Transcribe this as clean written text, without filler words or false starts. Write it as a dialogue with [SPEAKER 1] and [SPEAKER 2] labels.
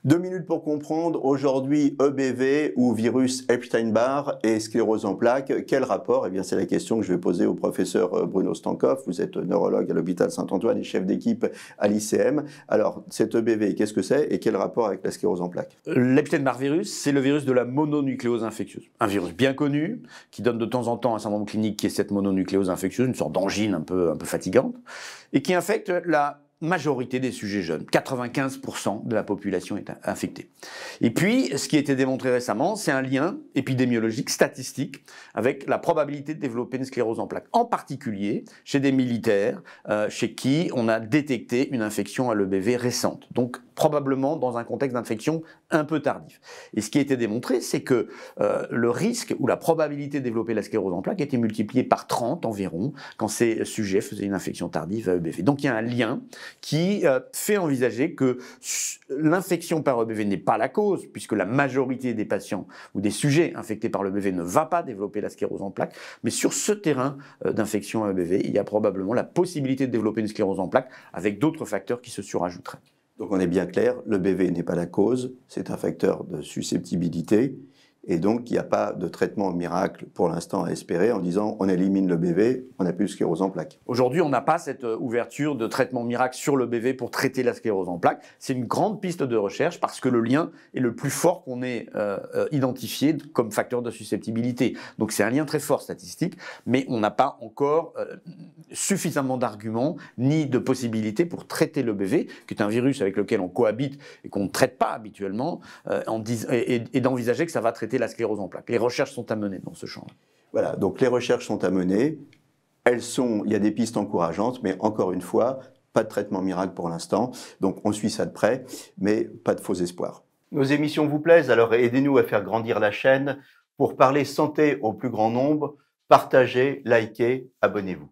[SPEAKER 1] 2 minutes pour comprendre, aujourd'hui EBV ou virus Epstein-Barr et sclérose en plaques, quel rapport? Eh bien c'est la question que je vais poser au professeur Bruno Stankoff, vous êtes neurologue à l'hôpital Saint-Antoine et chef d'équipe à l'ICM. Alors cet EBV, qu'est-ce que c'est et quel rapport avec la sclérose en plaques?
[SPEAKER 2] L'Epstein-Barr virus, c'est le virus de la mononucléose infectieuse. Un virus bien connu, qui donne de temps en temps un syndrome clinique qui est cette mononucléose infectieuse, une sorte d'angine un peu fatigante, et qui infecte la majorité des sujets jeunes. 95% de la population est infectée. Et puis, ce qui a été démontré récemment, c'est un lien épidémiologique, statistique, avec la probabilité de développer une sclérose en plaques. En particulier, chez des militaires, chez qui on a détecté une infection à l'EBV récente. Donc, probablement dans un contexte d'infection un peu tardif. Et ce qui a été démontré, c'est que le risque ou la probabilité de développer la sclérose en plaques était multipliée par 30 environ quand ces sujets faisaient une infection tardive à EBV. Donc il y a un lien qui fait envisager que l'infection par EBV n'est pas la cause, puisque la majorité des patients ou des sujets infectés par l'EBV ne va pas développer la sclérose en plaques, mais sur ce terrain d'infection à EBV, il y a probablement la possibilité de développer une sclérose en plaques avec d'autres facteurs qui se surajouteraient.
[SPEAKER 1] Donc on est bien clair, le BV n'est pas la cause, c'est un facteur de susceptibilité, et donc il n'y a pas de traitement miracle pour l'instant à espérer en disant on élimine le BV, on n'a plus de sclérose en plaques.
[SPEAKER 2] Aujourd'hui, on n'a pas cette ouverture de traitement miracle sur le BV pour traiter la sclérose en plaques. C'est une grande piste de recherche parce que le lien est le plus fort qu'on ait identifié comme facteur de susceptibilité. Donc c'est un lien très fort statistique, mais on n'a pas encore suffisamment d'arguments ni de possibilités pour traiter le BV, qui est un virus avec lequel on cohabite et qu'on ne traite pas habituellement, et d'envisager que ça va traiter la sclérose en plaques. Les recherches sont à mener dans ce champ.
[SPEAKER 1] Voilà, donc les recherches sont à mener. Il y a des pistes encourageantes, mais encore une fois, pas de traitement miracle pour l'instant. Donc on suit ça de près, mais pas de faux espoirs. Nos émissions vous plaisent, alors aidez-nous à faire grandir la chaîne. Pour parler santé au plus grand nombre, partagez, likez, abonnez-vous.